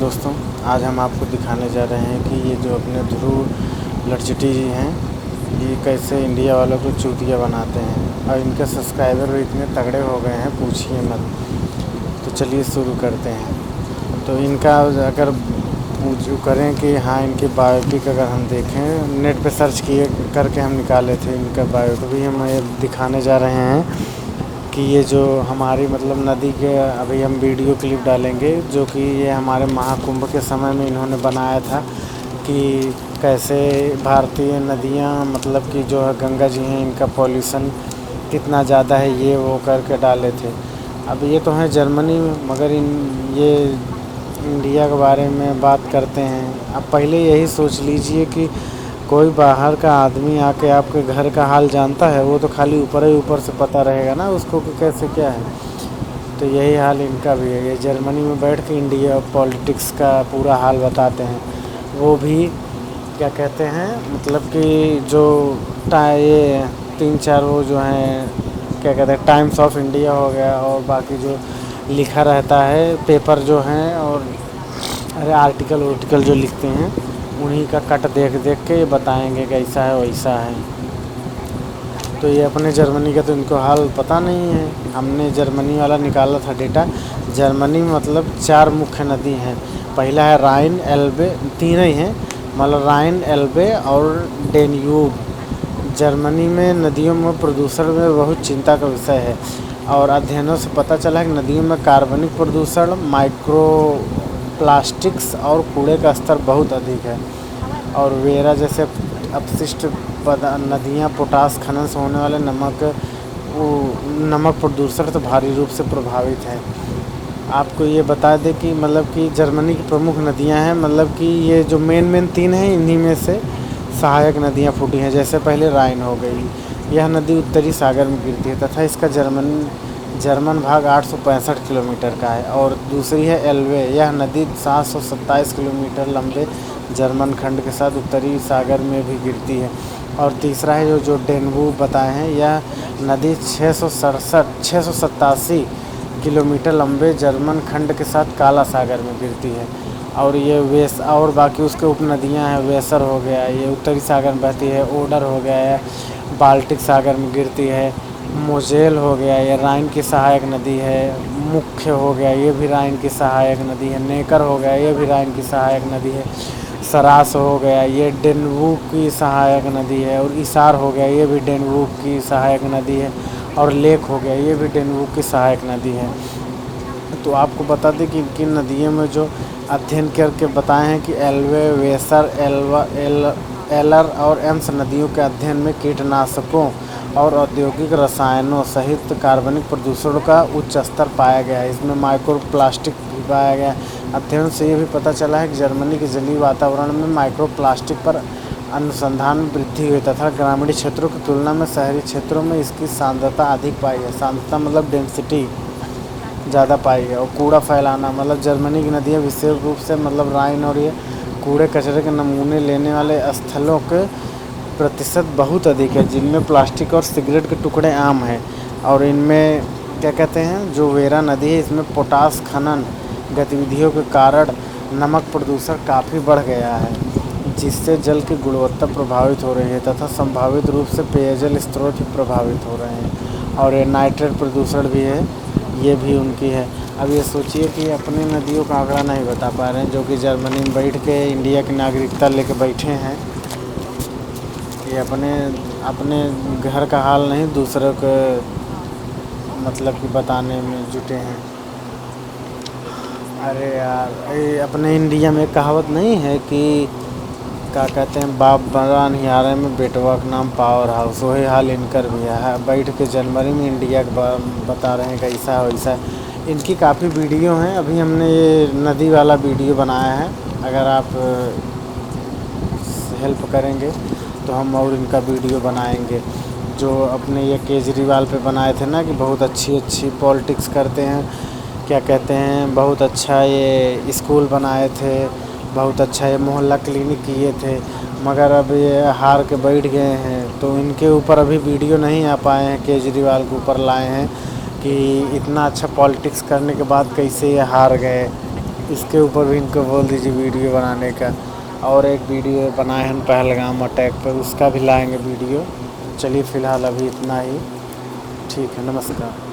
दोस्तों, आज हम आपको दिखाने जा रहे हैं कि ये जो अपने ध्रुव लड़चटी जी हैं, ये कैसे इंडिया वालों को चूतिया बनाते हैं और इनके सब्सक्राइबर भी इतने तगड़े हो गए हैं, पूछिए मत। तो चलिए शुरू करते हैं। तो इनका अगर पूछो करें कि हाँ, इनकी बायोपिक अगर हम देखें, नेट पे सर्च किए करके हम निकाले थे इनका बायो, तो भी हम ये दिखाने जा रहे हैं कि ये जो हमारी मतलब नदी के अभी हम वीडियो क्लिप डालेंगे, जो कि ये हमारे महाकुंभ के समय में इन्होंने बनाया था कि कैसे भारतीय नदियाँ मतलब कि जो है गंगा जी हैं, इनका पॉल्यूशन कितना ज़्यादा है, ये वो करके डाले थे। अब ये तो हैं जर्मनी में, मगर ये इंडिया के बारे में बात करते हैं। अब पहले यही सोच लीजिए कि कोई बाहर का आदमी आके आपके घर का हाल जानता है, वो तो खाली ऊपर ही ऊपर से पता रहेगा ना उसको कि कैसे क्या है। तो यही हाल इनका भी है। ये जर्मनी में बैठ के इंडिया पॉलिटिक्स का पूरा हाल बताते हैं। वो भी क्या कहते हैं, मतलब कि जो ये 3-4 वो जो हैं क्या कहते हैं, टाइम्स ऑफ इंडिया हो गया और बाकी जो लिखा रहता है पेपर जो हैं, और अरे आर्टिकल जो लिखते हैं, उन्हीं का कट देख देख के ये बताएंगे कि ऐसा है वैसा है। तो ये अपने जर्मनी का तो इनको हाल पता नहीं है। हमने जर्मनी वाला निकाला था डेटा। जर्मनी में मतलब 4 मुख्य नदी हैं। पहला है राइन, एल्बे, 3 ही हैं, मतलब राइन, एल्बे और डेन्यूब। जर्मनी में नदियों में प्रदूषण में बहुत चिंता का विषय है और अध्ययनों से पता चला है कि नदियों में कार्बनिक प्रदूषण, माइक्रो प्लास्टिक्स और कूड़े का स्तर बहुत अधिक है। और वेरा जैसे अपशिष्ट नदियाँ पोटास खनन से होने वाले नमक प्रदूषण से भारी रूप से प्रभावित हैं। आपको ये बता दें कि मतलब कि जर्मनी की प्रमुख नदियाँ हैं, मतलब कि ये जो मेन 3 हैं, इन्हीं में से सहायक नदियाँ फूटी हैं। जैसे पहले राइन हो गई, यह नदी उत्तरी सागर में गिरती है तथा इसका जर्मन भाग 865 किलोमीटर का है। और दूसरी है एल्वे, यह नदी 727 किलोमीटर लंबे जर्मन खंड के साथ उत्तरी सागर में भी गिरती है। और तीसरा है जो डेन्यूब बताए हैं, यह नदी 687 किलोमीटर लंबे जर्मन खंड के साथ काला सागर में गिरती है। और ये और बाकी उसके उपनदियाँ हैं, वेसर हो गया, ये उत्तरी सागर में बहती है, ओडर हो गया है, बाल्टिक सागर में गिरती है, मोजेल हो गया, ये राइन की सहायक नदी है, मुख्य हो गया, ये भी राइन की सहायक नदी है, नेकर हो गया, ये भी राइन की सहायक नदी है, सरास हो गया, ये डेन्यूब की सहायक नदी है, और इसार हो गया, ये भी डेन्यूब की सहायक नदी है, और लेक हो गया, ये भी डेन्यूब की सहायक नदी है। तो आपको बता दें कि किन नदियों में जो अध्ययन करके बताए हैं कि एल्वे, वेसर, एलर और एम्स नदियों के अध्ययन में कीटनाशकों और औद्योगिक रसायनों सहित कार्बनिक प्रदूषण का उच्च स्तर पाया गया है। इसमें माइक्रो प्लास्टिक भी पाया गया है। अध्ययन से ये भी पता चला है कि जर्मनी के जलीय वातावरण में माइक्रो प्लास्टिक पर अनुसंधान में वृद्धि हुई तथा ग्रामीण क्षेत्रों की तुलना में शहरी क्षेत्रों में इसकी सांद्रता अधिक पाई है। सांद्रता मतलब डेंसिटी ज़्यादा पाई है। और कूड़ा फैलाना मतलब जर्मनी की नदियाँ विशेष रूप से मतलब राइन और ये कूड़े कचरे के नमूने लेने वाले स्थलों के प्रतिशत बहुत अधिक है, जिनमें प्लास्टिक और सिगरेट के टुकड़े आम हैं। और इनमें क्या कहते हैं, जो वेरा नदी है, इसमें पोटास खनन गतिविधियों के कारण नमक प्रदूषण काफ़ी बढ़ गया है, जिससे जल की गुणवत्ता प्रभावित हो रही है तथा संभावित रूप से पेयजल स्रोत भी प्रभावित हो रहे हैं। और ये नाइट्रेट प्रदूषण भी है, ये भी उनकी है। अब ये सोचिए कि अपनी नदियों का आंकड़ा नहीं बता पा रहे हैं, जो कि जर्मनी में बैठ के इंडिया की नागरिकता लेके बैठे हैं। ये अपने घर का हाल नहीं दूसरों के मतलब कि बताने में जुटे हैं। अरे यार, ये अपने इंडिया में कहावत नहीं है कि क्या कहते हैं, बाप बड़ा निहारे में बेटवा का नाम पावर हाउस। वही हाल इनकर भी है। बैठ के जर्मनी में इंडिया का बता रहे हैं कि ऐसा है वैसा है। इनकी काफ़ी वीडियो हैं। अभी हमने ये नदी वाला वीडियो बनाया है, अगर आप हेल्प करेंगे तो हम और इनका वीडियो बनाएंगे। जो अपने ये केजरीवाल पे बनाए थे ना कि बहुत अच्छी पॉलिटिक्स करते हैं, क्या कहते हैं, बहुत अच्छा ये स्कूल बनाए थे, बहुत अच्छा ये मोहल्ला क्लिनिक किए थे, मगर अब ये हार के बैठ गए हैं। तो इनके ऊपर अभी वीडियो नहीं आ पाए हैं, केजरीवाल के ऊपर लाए हैं कि इतना अच्छा पॉलिटिक्स करने के बाद कैसे ये हार गए। इसके ऊपर भी इनको बोल दीजिए वीडियो बनाने का। और एक वीडियो बनाए हैं पहलगाम अटैक पर, उसका भी लाएंगे वीडियो। चलिए फ़िलहाल अभी इतना ही। ठीक है, नमस्कार।